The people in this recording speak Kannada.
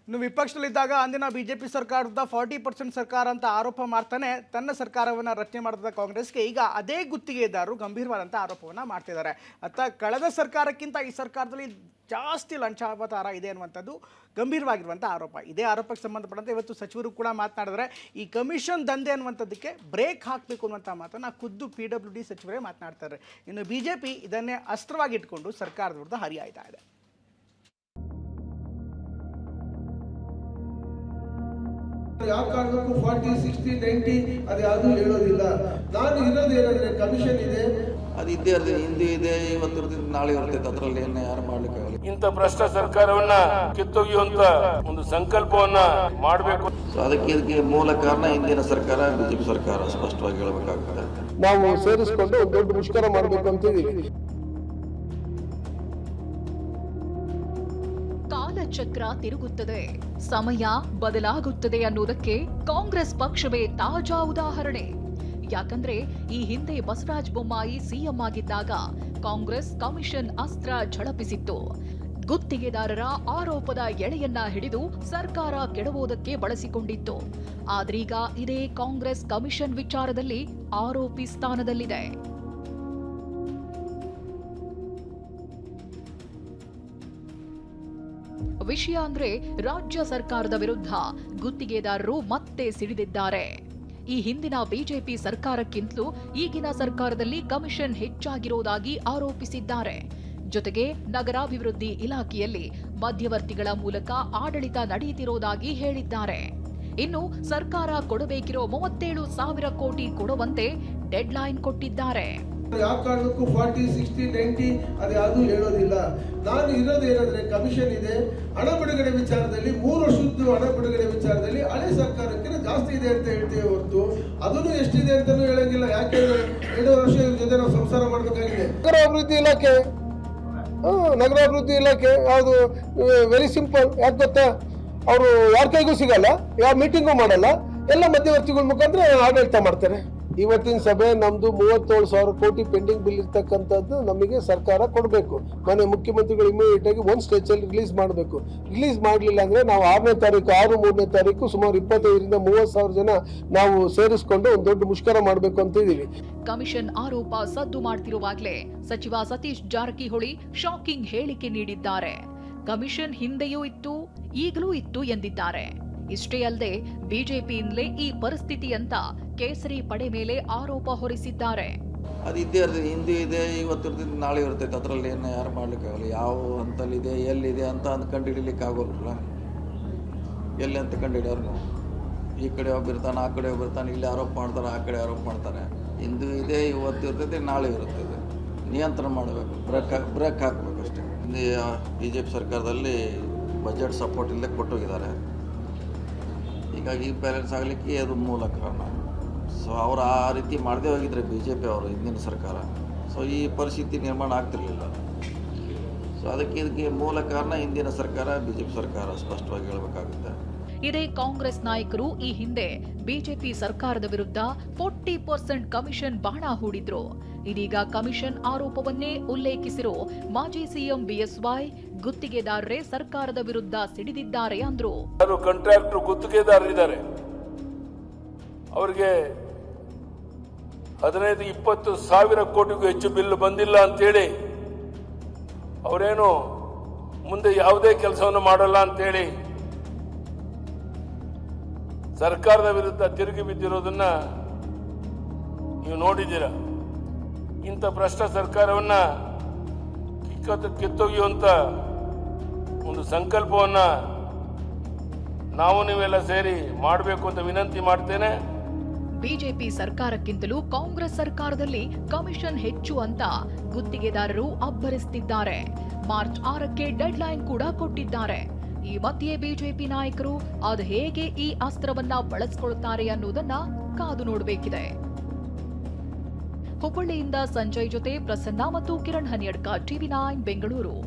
ಇನ್ನು ವಿಪಕ್ಷದಲ್ಲಿದ್ದಾಗ ಅಂದಿನ ಬಿಜೆಪಿ ಸರ್ಕಾರದ 40% ಸರ್ಕಾರ ಅಂತ ಆರೋಪ ಮಾಡ್ತಾನೆ ತನ್ನ ಸರ್ಕಾರವನ್ನು ರಚನೆ ಮಾಡಿದ ಕಾಂಗ್ರೆಸ್ಗೆ ಈಗ ಅದೇ ಗುತ್ತಿಗೆದಾರರು ಗಂಭೀರವಾದಂಥ ಆರೋಪವನ್ನು ಮಾಡ್ತಿದ್ದಾರೆ. ಕಳೆದ ಸರ್ಕಾರಕ್ಕಿಂತ ಈ ಸರ್ಕಾರದಲ್ಲಿ ಜಾಸ್ತಿ ಲಂಚಾವತಾರ ಇದೆ ಅನ್ನುವಂಥದ್ದು ಗಂಭೀರವಾಗಿರುವಂಥ ಆರೋಪ. ಇದೇ ಆರೋಪಕ್ಕೆ ಸಂಬಂಧಪಟ್ಟಂತೆ ಇವತ್ತು ಸಚಿವರು ಕೂಡ ಮಾತನಾಡಿದರೆ ಈ ಕಮಿಷನ್ ದಂಧೆ ಅನ್ನುವಂಥದ್ದಕ್ಕೆ ಬ್ರೇಕ್ ಹಾಕಬೇಕು ಅನ್ನುವಂಥ ಮಾತನ್ನು ಖುದ್ದು PWD ಸಚಿವರೇ ಮಾತನಾಡ್ತಾರೆ. ಇನ್ನು ಬಿಜೆಪಿ ಇದನ್ನೇ ಅಸ್ತ್ರವಾಗಿ ಇಟ್ಕೊಂಡು ಸರ್ಕಾರದ ವಿರುದ್ಧ ಹರಿಯಾಯ್ತಾ ಇದೆ. ಯಾವ ಕಾರಣಕ್ಕೂ 40, 60, 90 ಅದು ಯಾವುದು ಹೇಳೋದಿಲ್ಲ. ನಾನು ಇರೋದೇನಂದ್ರೆ ಕಮಿಷನ್ ಇದೆ, ಅದು ಇದ್ದೇ ಇರ್ತದೆ, ಹಿಂದೆ ಇದೆ, ಇವತ್ತು ಇರ್ತದೆ, ನಾಳೆ ಇರ್ತೈತೆ. ಅದರಲ್ಲಿ ಏನು ಯಾರು ಮಾಡ್ಲಿಕ್ಕೆ ಆಗಲ್ಲ. ಇಂಥ ಭ್ರಷ್ಟ ಸರ್ಕಾರವನ್ನ ಕಿತ್ತೊಗೆಯುವಂತ ಒಂದು ಸಂಕಲ್ಪವನ್ನ ಮಾಡಬೇಕು. ಇದಕ್ಕೆ ಮೂಲ ಕಾರಣ ಹಿಂದಿನ ಸರ್ಕಾರ, ಬಿಜೆಪಿ ಸರ್ಕಾರ, ಸ್ಪಷ್ಟವಾಗಿ ಹೇಳಬೇಕಾಗ್ತದೆ. ನಾವು ಸೇರಿಸಿಕೊಂಡು ಒಂದು ದೊಡ್ಡ ಮುಷ್ಕರ ಮಾಡಬೇಕು ಅಂತಿದ್ದೀವಿ. ಕಾಲಚಕ್ರ ತಿರುಗುತ್ತದೆ, ಸಮಯ ಬದಲಾಗುತ್ತದೆ ಅನ್ನೋದಕ್ಕೆ ಕಾಂಗ್ರೆಸ್ ಪಕ್ಷವೇ ತಾಜಾ ಉದಾಹರಣೆ. ಯಾಕಂದ್ರೆ ಈ ಹಿಂದೆ ಬಸವರಾಜ ಬೊಮ್ಮಾಯಿ ಸಿಎಂ ಆಗಿದ್ದಾಗ ಕಾಂಗ್ರೆಸ್ ಕಮಿಷನ್ ಅಸ್ತ್ರ ಝಳಪಿಸಿತ್ತು. ಗುತ್ತಿಗೆದಾರರ ಆರೋಪದ ಎಳೆಯನ್ನ ಹಿಡಿದು ಸರ್ಕಾರ ಕೆಡವೋದಕ್ಕೆ ಬಳಸಿಕೊಂಡಿತ್ತು. ಆದ್ರೀಗ ಇದೇ ಕಾಂಗ್ರೆಸ್ ಕಮಿಷನ್ ವಿಚಾರದಲ್ಲಿ ಆರೋಪಿ ಸ್ಥಾನದಲ್ಲಿದೆ. ವಿಷಯ ಅಂದ್ರೆ ರಾಜ್ಯ ಸರ್ಕಾರದ ವಿರುದ್ಧ ಗುತ್ತಿಗೆದಾರರು ಮತ್ತೆ ಸಿಡಿದಿದ್ದಾರೆ. ಈ ಹಿಂದಿನ ಬಿಜೆಪಿ ಸರ್ಕಾರಕ್ಕಿಂತಲೂ ಈಗಿನ ಸರ್ಕಾರದಲ್ಲಿ ಕಮಿಷನ್ ಹೆಚ್ಚಾಗಿರೋದಾಗಿ ಆರೋಪಿಸಿದ್ದಾರೆ. ಜೊತೆಗೆ ನಗರಾಭಿವೃದ್ಧಿ ಇಲಾಖೆಯಲ್ಲಿ ಮಧ್ಯವರ್ತಿಗಳ ಮೂಲಕ ಆಡಳಿತ ನಡೆಯುತ್ತಿರೋದಾಗಿ ಹೇಳಿದ್ದಾರೆ. ಇನ್ನು ಸರ್ಕಾರ ಕೊಡಬೇಕಿರೋ 37,000 ಕೋಟಿ ಕೊಡುವಂತೆ ಡೆಡ್ ಲೈನ್ ಕೊಟ್ಟಿದ್ದಾರೆ. ಯಾವ ಕಾರಣಕ್ಕೂ 40, 60, 90 ಅದು ಯಾವುದು ಹೇಳೋದಿಲ್ಲ. ನಾನು ಇರೋದೇನಂದ್ರೆ ಕಮಿಷನ್ ಇದೆ, ಹಣ ಬಿಡುಗಡೆ ವಿಚಾರದಲ್ಲಿ 3 ವರ್ಷದ್ದು ಹಣ ಬಿಡುಗಡೆ ವಿಚಾರದಲ್ಲಿ ಹಳೆ ಸರ್ಕಾರಕ್ಕೆ ಜಾಸ್ತಿ ಇದೆ ಅಂತ ಹೇಳ್ತೇವೆ ಹೊರತು ಅದನ್ನು ಎಷ್ಟಿದೆ ಅಂತಾನೂ ಹೇಳಂಗಿಲ್ಲ. ಯಾಕೆಂದ್ರೆ 2 ವರ್ಷ ಇವ್ರ ಜೊತೆ ನಾವು ಸಂಸಾರ ಮಾಡಬೇಕಾಗಿದೆ. ನಗರಾಭಿವೃದ್ಧಿ ಇಲಾಖೆ ಯಾವುದು ವೆರಿ ಸಿಂಪಲ್. ಯಾಕೆ ಗೊತ್ತಾ, ಅವರು ಯಾರ ಕೈಗೂ ಸಿಗಲ್ಲ, ಯಾವ ಮೀಟಿಂಗು ಮಾಡಲ್ಲ, ಎಲ್ಲ ಮಧ್ಯವರ್ತಿಗಳ ಮುಖಾಂತರ ಆಡಳಿತ ಮಾಡ್ತಾರೆ. ಇವತ್ತಿನ ಸಭೆ ನಮ್ದು 37,000 ಕೋಟಿ ಪೆಂಡಿಂಗ್ ಬಿಲ್ ಇರ್ತಕ್ಕಂಥದ್ದು ನಮಗೆ ಸರ್ಕಾರ ಕೊಡಬೇಕು. ಮನೆ ಮುಖ್ಯಮಂತ್ರಿಗಳು ಇಮಿಡಿಯೇಟ್ ಆಗಿ ಒಂದು ಸ್ಟೇಜ್ ಅಲ್ಲಿ ರಿಲೀಸ್ ಮಾಡಬೇಕು. ರಿಲೀಸ್ ಮಾಡಲಿಲ್ಲ ಅಂದ್ರೆ ನಾವು 6ನೇ ತಾರೀಕು 3ನೇ ತಾರೀಕು ಸುಮಾರು 25,000ರಿಂದ 30,000 ಜನ ನಾವು ಸೇರಿಸಿಕೊಂಡು ಒಂದು ದೊಡ್ಡ ಮುಷ್ಕರ ಮಾಡಬೇಕು ಅಂತ ಇದೀವಿ. ಕಮಿಷನ್ ಆರೋಪ ಸದ್ದು ಮಾಡ್ತಿರುವಾಗಲೇ ಸಚಿವ ಸತೀಶ್ ಜಾರಕಿಹೊಳಿ ಶಾಕಿಂಗ್ ಹೇಳಿಕೆ ನೀಡಿದ್ದಾರೆ. ಕಮಿಷನ್ ಹಿಂದೆಯೂ ಇತ್ತು, ಈಗಲೂ ಇತ್ತು ಎಂದಿದ್ದಾರೆ. ಇಷ್ಟೇ ಅಲ್ಲದೆ ಬಿಜೆಪಿಯಿಂದಲೇ ಈ ಪರಿಸ್ಥಿತಿ ಅಂತ ಕೇಸರಿ ಪಡೆ ಮೇಲೆ ಆರೋಪ ಹೊರಿಸಿದ್ದಾರೆ. ಅದು ಇದ್ದೇ ಇರ್ತದೆ, ಹಿಂದೆ ಇದೆ, ಇವತ್ತು ಇರ್ತದೆ, ನಾಳೆ ಇರ್ತೈತೆ. ಅದರಲ್ಲಿ ಏನು ಯಾರು ಮಾಡ್ಲಿಕ್ಕೆ ಆಗಲ್ಲ. ಯಾವ ಹಂತಲ್ಲಿದೆ, ಎಲ್ಲಿದೆ ಅಂತ ಕಂಡುಹಿಡಿಲಿಕ್ಕೆ ಆಗೋಲ್ಲ. ಎಲ್ಲಿ ಅಂತ ಕಂಡುಹಿಡಿಯೋರು ಈ ಕಡೆ ಒಬ್ಬಿರ್ತಾನೆ, ಆ ಕಡೆ ಒಬ್ಬಿರ್ತಾನೆ, ಇಲ್ಲಿ ಆರೋಪ ಮಾಡ್ತಾರೆ, ಆ ಕಡೆ ಆರೋಪ ಮಾಡ್ತಾರೆ. ಹಿಂದೂ ಇದೆ, ಇವತ್ತು ಇರ್ತೈತೆ, ನಾಳೆ ಇರ್ತದೆ. ನಿಯಂತ್ರಣ ಮಾಡಬೇಕು, ಬ್ರೇಕ್ ಹಾಕಬೇಕು ಅಷ್ಟೇ. ಹಿಂದೆ ಬಿಜೆಪಿ ಸರ್ಕಾರದಲ್ಲಿ ಬಜೆಟ್ ಸಪೋರ್ಟ್ ಇಲ್ಲದೆ ಕೊಟ್ಟೋಗಿದ್ದಾರೆ. ಹೀಗಾಗಿ ಬ್ಯಾಲೆನ್ಸ್ ಆಗಲಿಕ್ಕೆ ಅದು ಮೂಲ ಕಾರಣ. ಸೊ ಅವರು ಆ ರೀತಿ ಮಾಡದೇ ಹೋಗಿದ್ರೆ ಬಿಜೆಪಿ ಅವರು ಹಿಂದಿನ ಸರ್ಕಾರ, ಸೊ ಈ ಪರಿಸ್ಥಿತಿ ನಿರ್ಮಾಣ ಆಗ್ತಿರ್ಲಿಲ್ಲ. ಸೊ ಇದಕ್ಕೆ ಮೂಲ ಕಾರಣ ಹಿಂದಿನ ಸರ್ಕಾರ, ಬಿಜೆಪಿ ಸರ್ಕಾರ, ಸ್ಪಷ್ಟವಾಗಿ ಹೇಳಬೇಕಾಗುತ್ತೆ. ಇದೇ ಕಾಂಗ್ರೆಸ್ ನಾಯಕರು ಈ ಹಿಂದೆ ಬಿಜೆಪಿ ಸರ್ಕಾರದ ವಿರುದ್ಧ 40% ಕಮಿಷನ್ ಬಾಣ ಹೂಡಿದ್ರು. ಇದೀಗ ಕಮಿಷನ್ ಆರೋಪವನ್ನೇ ಉಲ್ಲೇಖಿಸಿರೋ ಮಾಜಿ ಸಿಎಂ BSY ಗುತ್ತಿಗೆದಾರರೇ ಸರ್ಕಾರದ ವಿರುದ್ಧ ಸಿಡಿದಿದ್ದಾರೆ ಅಂದ್ರು. ಕಾಂಟ್ರಾಕ್ಟರ್ ಗುತ್ತಿಗೆದಾರರಿದ್ದಾರೆ, ಅವರಿಗೆ 15-20 ಸಾವಿರ ಕೋಟಿಗೂ ಹೆಚ್ಚು ಬಿಲ್ ಬಂದಿಲ್ಲ ಅಂತೇಳಿ ಅವರೇನು ಮುಂದೆ ಯಾವುದೇ ಕೆಲಸವನ್ನು ಮಾಡಲ್ಲ ಅಂತೇಳಿ ಸರ್ಕಾರದ ವಿರುದ್ಧ ತಿರುಗಿ ಬಿದ್ದಿರೋದನ್ನ ನೀವು ನೋಡಿದ್ದೀರಾ. ಇಂಥ ಭ್ರಷ್ಟ ಸರ್ಕಾರವನ್ನ ಕಿತ್ತೊಗೆಯುವಂತ ಒಂದು ಸಂಕಲ್ಪವನ್ನ ನಾವು ನೀವೆಲ್ಲ ಸೇರಿ ಮಾಡಬೇಕು ಅಂತ ವಿನಂತಿ ಮಾಡ್ತೇನೆ. ಬಿಜೆಪಿ ಸರ್ಕಾರಕ್ಕಿಂತಲೂ ಕಾಂಗ್ರೆಸ್ ಸರ್ಕಾರದಲ್ಲಿ ಕಮಿಷನ್ ಹೆಚ್ಚು ಅಂತ ಗುತ್ತಿಗೆದಾರರು ಅಬ್ಬರಿಸುತ್ತಿದ್ದಾರೆ. ಮಾರ್ಚ್ 6ಕ್ಕೆ ಡೆಡ್ ಲೈನ್ ಕೂಡ ಕೊಟ್ಟಿದ್ದಾರೆ. ಈ ಮಧ್ಯೆ ಬಿಜೆಪಿ ನಾಯಕರು ಅದು ಹೇಗೆ ಈ ಅಸ್ತ್ರವನ್ನ ಬಳಸಿಕೊಳ್ಳುತ್ತಾರೆ ಅನ್ನೋದನ್ನ ಕಾದು ನೋಡಬೇಕಿದೆ. ಹುಬ್ಬಳ್ಳಿಯಿಂದ ಸಂಜಯ್ ಜೊತೆ ಪ್ರಸನ್ನ ಮತ್ತು ಕಿರಣ್ ಹನಿಯಡ್ಕ, TV9 ಬೆಂಗಳೂರು.